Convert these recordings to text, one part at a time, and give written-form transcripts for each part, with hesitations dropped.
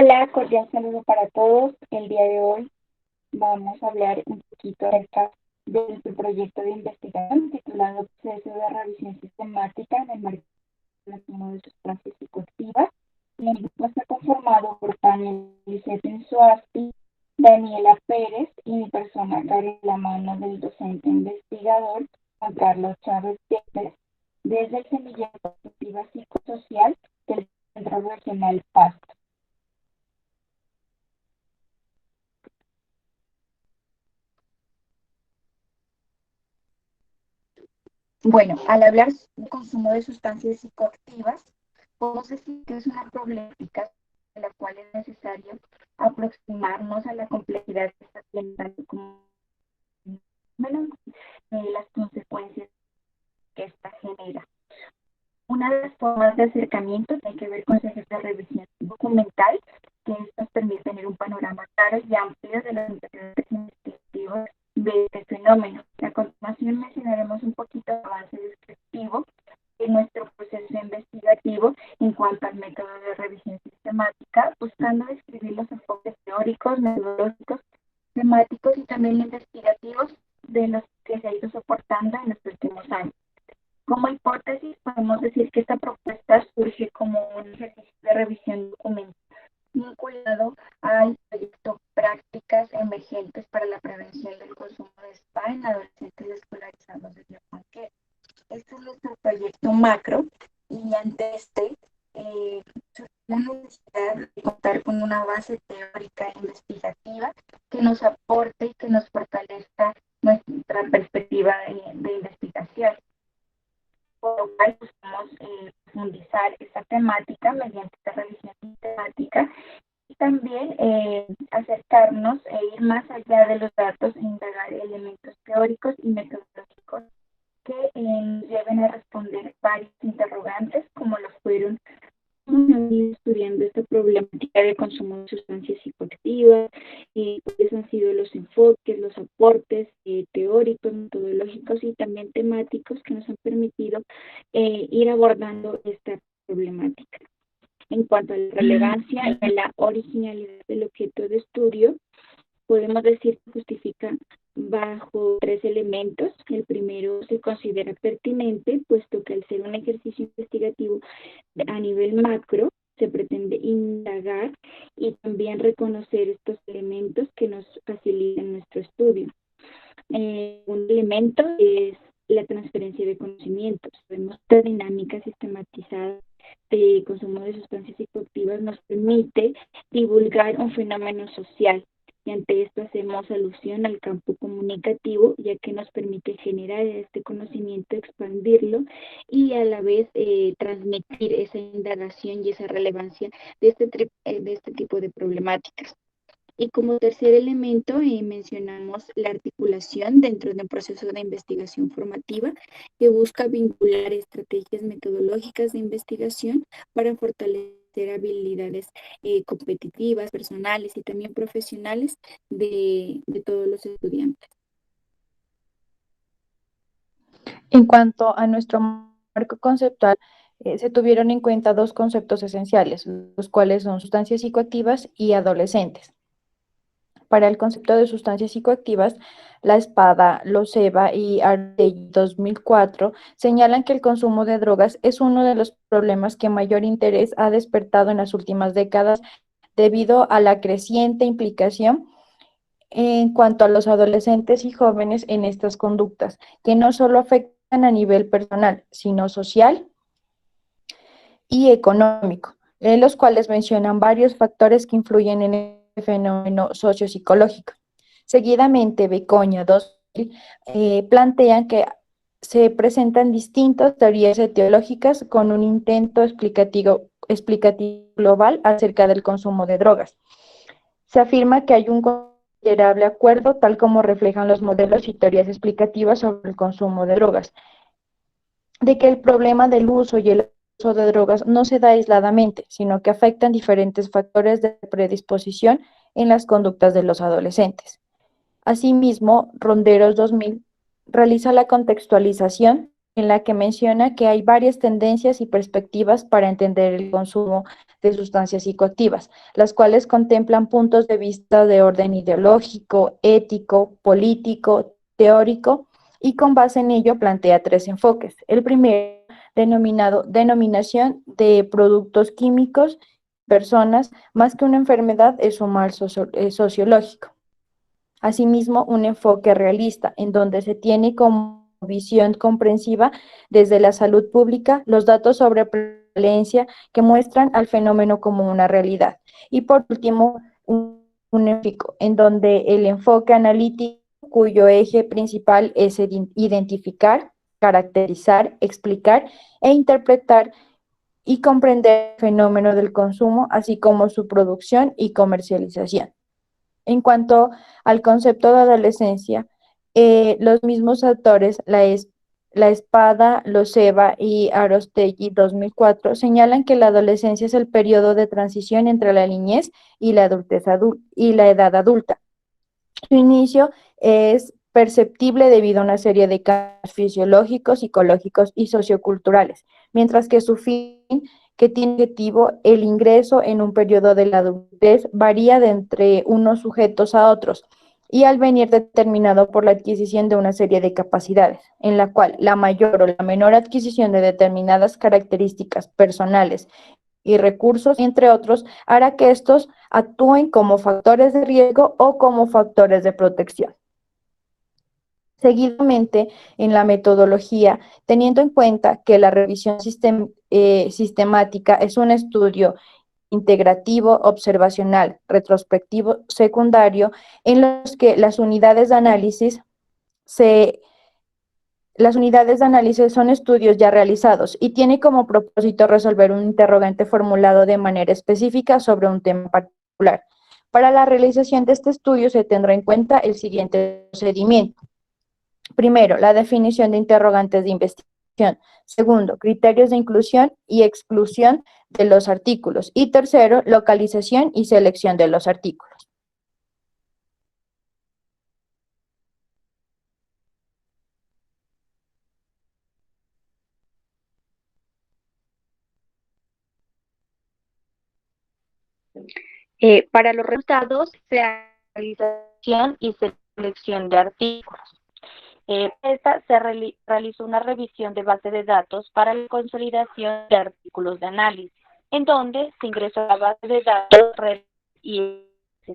Hola, cordial saludo para todos. El día de hoy vamos a hablar un poquito acerca de su proyecto de investigación titulado Proceso de Revisión Sistemática en el marco de de sustancias psicoactivas. El grupo está conformado por Daniel Lisette Suasti, Daniela Pérez y mi persona, Karen La Mano, del docente investigador Juan Carlos Chávez Yepes, desde el semillero de perspectiva psicosocial del Centro Regional Pasto. Bueno, al hablar del consumo de sustancias psicoactivas, podemos decir que es una problemática de la cual es necesario aproximarnos a la complejidad que está teniendo como las consecuencias que esta genera. Una de las formas de acercamiento tiene que ver con los ejes de revisión documental, que estos permiten tener un panorama claro y amplio de los antecedentes investigativos de este fenómeno. A continuación mencionaremos un poquito de avance descriptivo en nuestro proceso investigativo en cuanto al método de revisión sistemática, buscando describir los enfoques teóricos, metodológicos, temáticos y también investigativos de los que se ha ido soportando en los últimos años. Como hipótesis, podemos decir que esta propuesta surge como un ejercicio de revisión documental vinculado al proyecto Prácticas Emergentes para la Prevención del Consumo de SPA en adolescentes escolarizados de Tiopanqué. Este es nuestro proyecto macro y ante este la necesidad de contar con una base teórica e investigativa que nos aporte y que nos fortalezca nuestra perspectiva de investigación. Por lo cual buscamos profundizar esta temática mediante esta revisión sistemática y también acercarnos e ir más allá de los datos e indagar elementos teóricos y metodológicos que nos lleven a responder varios interrogantes, como lo fueron estudiando esta problemática de consumo de sustancias psicoactivas, cuáles han sido los enfoques, los aportes teóricos, metodológicos y también temáticos que nos han permitido ir abordando esta problemática. En cuanto a la relevancia y a la originalidad del objeto de estudio, podemos decir que justifica bajo 3 elementos. El primero se considera pertinente, puesto que al ser un ejercicio investigativo a nivel macro, se pretende indagar y también reconocer estos elementos que nos facilitan nuestro estudio. Un elemento es la transferencia de conocimientos. Vemos que esta dinámica sistematizada de consumo de sustancias psicoactivas nos permite divulgar un fenómeno social. Y ante esto hacemos alusión al campo comunicativo, ya que nos permite generar este conocimiento, expandirlo y a la vez transmitir esa indagación y esa relevancia de este tipo de problemáticas. Y como tercer elemento mencionamos la articulación dentro de un proceso de investigación formativa que busca vincular estrategias metodológicas de investigación para fortalecer habilidades competitivas, personales y también profesionales de todos los estudiantes. En cuanto a nuestro marco conceptual, se tuvieron en cuenta 2 conceptos esenciales, los cuales son sustancias psicoactivas y adolescentes. Para el concepto de sustancias psicoactivas, La Espada, Loseva y Ardei 2004 señalan que el consumo de drogas es uno de los problemas que mayor interés ha despertado en las últimas décadas debido a la creciente implicación en cuanto a los adolescentes y jóvenes en estas conductas, que no solo afectan a nivel personal, sino social y económico, los cuales mencionan varios factores que influyen en el fenómeno sociopsicológico. Seguidamente, Becoña 2000 plantean que se presentan distintas teorías etiológicas con un intento explicativo global acerca del consumo de drogas. Se afirma que hay un considerable acuerdo, tal como reflejan los modelos y teorías explicativas sobre el consumo de drogas, de que el problema del uso y el uso de drogas no se da aisladamente, sino que afectan diferentes factores de predisposición en las conductas de los adolescentes. Asimismo, Ronderos 2000 realiza la contextualización en la que menciona que hay varias tendencias y perspectivas para entender el consumo de sustancias psicoactivas, las cuales contemplan puntos de vista de orden ideológico, ético, político, teórico, y con base en ello plantea tres enfoques. El primero, denominado denominación de productos químicos, personas, más que una enfermedad, es un mal sociológico. Asimismo, un enfoque realista, en donde se tiene como visión comprensiva desde la salud pública los datos sobre prevalencia que muestran al fenómeno como una realidad. Y por último, un enfoque en donde el enfoque analítico, cuyo eje principal es identificar, caracterizar, explicar e interpretar y comprender el fenómeno del consumo, así como su producción y comercialización. En cuanto al concepto de adolescencia, los mismos autores, La Espada, Loseva y Arostegui 2004, señalan que la adolescencia es el periodo de transición entre la niñez y la adultez y la edad adulta. Su inicio es perceptible debido a una serie de cambios fisiológicos, psicológicos y socioculturales, mientras que su fin, que tiene objetivo el ingreso en un periodo de la adultez, varía de entre unos sujetos a otros y al venir determinado por la adquisición de una serie de capacidades, en la cual la mayor o la menor adquisición de determinadas características personales y recursos, entre otros, hará que estos actúen como factores de riesgo o como factores de protección. Seguidamente, en la metodología, teniendo en cuenta que la revisión sistemática es un estudio integrativo, observacional, retrospectivo, secundario, en los que las unidades de análisis son estudios ya realizados y tiene como propósito resolver un interrogante formulado de manera específica sobre un tema particular. Para la realización de este estudio se tendrá en cuenta el siguiente procedimiento. Primero, la definición de interrogantes de investigación. Segundo, criterios de inclusión y exclusión de los artículos. Y tercero, localización y selección de los artículos. Para los resultados se hace realización y selección de artículos. Esta se realizó una revisión de base de datos para la consolidación de artículos de análisis, en donde se ingresó a la base de datos y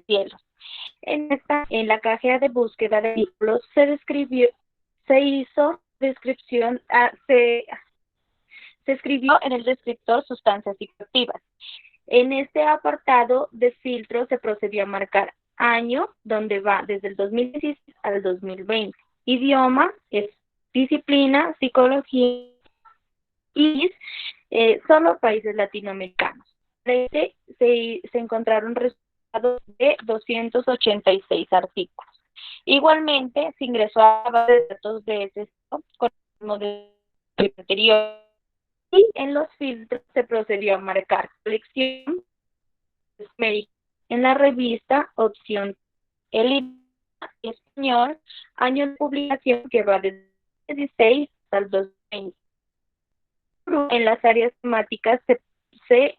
cielos. En la caja de búsqueda de artículos se hizo descripción, se escribió en el descriptor sustancias psicoactivas. En este apartado de filtro se procedió a marcar año, donde va desde el 2016 al 2020. Idioma es disciplina, psicología y solo países latinoamericanos. Se encontraron resultados de 286 artículos. Igualmente, se ingresó a la base de datos de ese con el modelo anterior y en los filtros se procedió a marcar colección médica en la revista opción el español, año de publicación que va desde el 16 al 2020. En las áreas temáticas se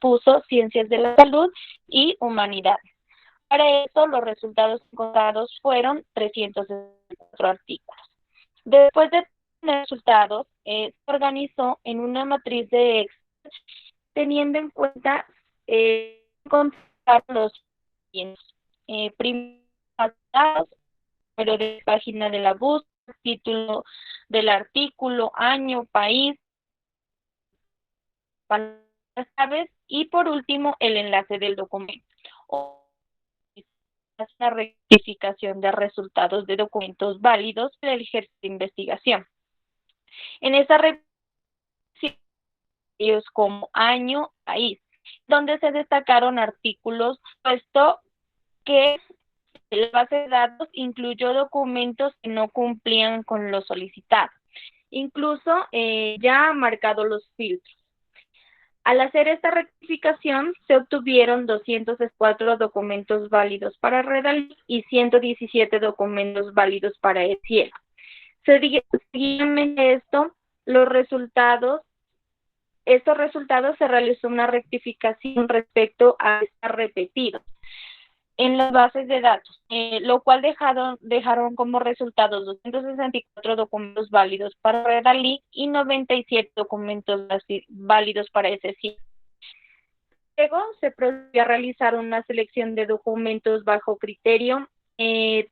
puso ciencias de la salud y humanidades. Para eso los resultados encontrados fueron 364 artículos. Después de tener resultados, se organizó en una matriz de Excel teniendo en cuenta encontrar los primeros datos, número de página de la búsqueda, título del artículo, año, país, palabras claves y por último el enlace del documento. La rectificación de resultados de documentos válidos del ejercicio de investigación. En esa revisión como año, país, donde se destacaron artículos, puesto que la base de datos incluyó documentos que no cumplían con lo solicitado. Incluso ya ha marcado los filtros. Al hacer esta rectificación, se obtuvieron 204 documentos válidos para Redal y 117 documentos válidos para ECIEL. Seguidamente esto, estos resultados se realizó una rectificación respecto a estar repetidos en las bases de datos, lo cual dejaron como resultados 264 documentos válidos para Redalic y 97 documentos válidos para SSI. Luego se procedió a realizar una selección de documentos bajo criterio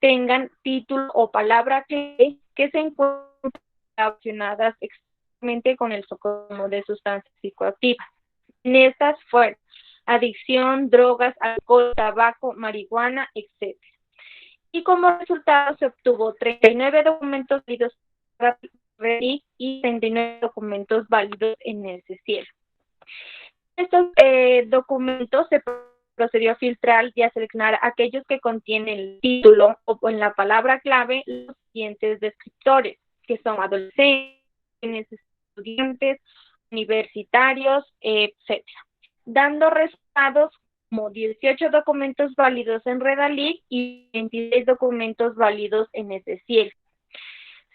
tengan título o palabra clave que se encuentran relacionadas exactamente con el socorro de sustancias psicoactivas. En estas fueron adicción, drogas, alcohol, tabaco, marihuana, etc. Y como resultado se obtuvo 39 documentos válidos para REDIC y 39 documentos válidos en el CECIEL. Estos documentos se procedió a filtrar y a seleccionar aquellos que contienen el título o en la palabra clave los siguientes descriptores, que son adolescentes, estudiantes, universitarios, etc. Dando resultados como 18 documentos válidos en Redalic y 26 documentos válidos en SSIEL,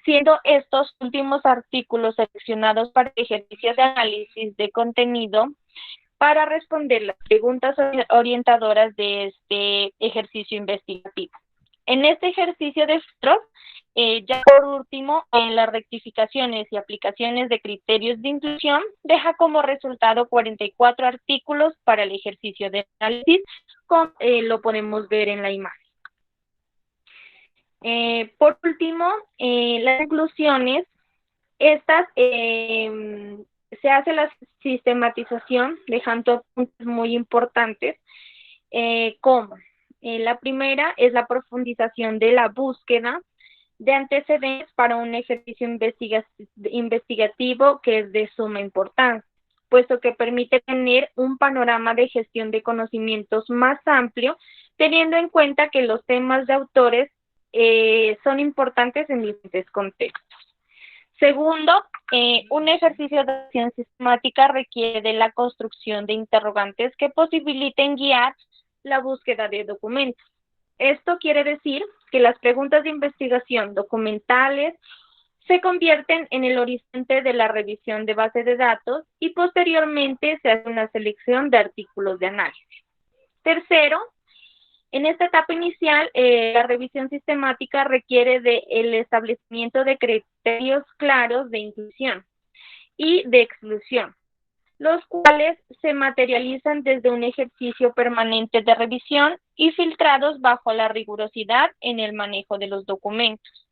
siendo estos últimos artículos seleccionados para ejercicios de análisis de contenido para responder las preguntas orientadoras de este ejercicio investigativo. En este ejercicio de filtro, ya por último, en las rectificaciones y aplicaciones de criterios de inclusión, deja como resultado 44 artículos para el ejercicio de análisis, como lo podemos ver en la imagen. Por último, las conclusiones, estas se hace la sistematización dejando puntos muy importantes, como la primera es la profundización de la búsqueda de antecedentes para un ejercicio investigativo que es de suma importancia, puesto que permite tener un panorama de gestión de conocimientos más amplio, teniendo en cuenta que los temas de autores son importantes en diferentes contextos. Segundo, un ejercicio de acción sistemática requiere de la construcción de interrogantes que posibiliten guiar la búsqueda de documentos. Esto quiere decir que las preguntas de investigación documentales se convierten en el horizonte de la revisión de base de datos y posteriormente se hace una selección de artículos de análisis. Tercero, en esta etapa inicial, la revisión sistemática requiere del establecimiento de criterios claros de inclusión y de exclusión, los cuales se materializan desde un ejercicio permanente de revisión y filtrados bajo la rigurosidad en el manejo de los documentos.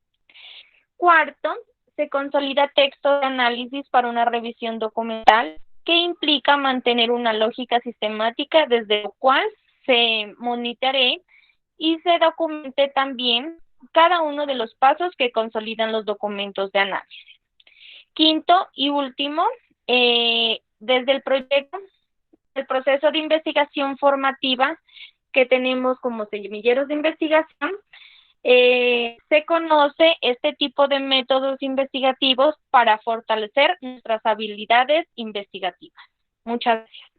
Cuarto, se consolida texto de análisis para una revisión documental que implica mantener una lógica sistemática desde lo cual se monitoree y se documente también cada uno de los pasos que consolidan los documentos de análisis. Quinto y último, desde el proceso de investigación formativa que tenemos como semilleros de investigación, se conoce este tipo de métodos investigativos para fortalecer nuestras habilidades investigativas. Muchas gracias.